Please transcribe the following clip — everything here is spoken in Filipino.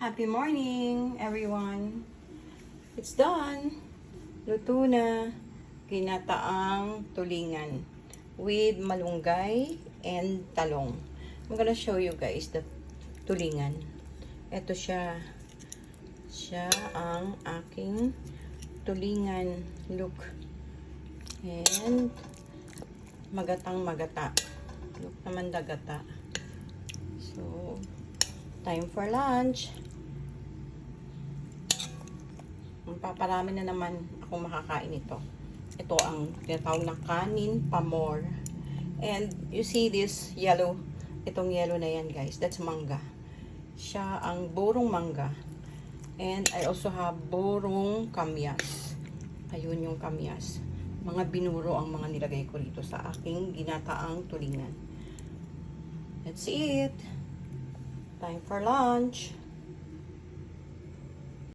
Happy morning, everyone. It's done. Luto na. Ginataang tulingan with malunggay and talong. I'm gonna show you guys the tulingan. Ito siya. Siya ang aking tulingan. Look. And magatang magata. Look naman dagata. So, time for lunch. Paparami na naman ako makakain ito. Ito ang tinatawag na kanin pamor. And you see this yellow, itong yellow na yan guys, that's mangga. Siya ang burong mangga. And I also have burong kamyas. Ayun yung kamyas. Mga binuro ang mga nilagay ko rito sa aking ginataang tulingan. That's it. Time for lunch.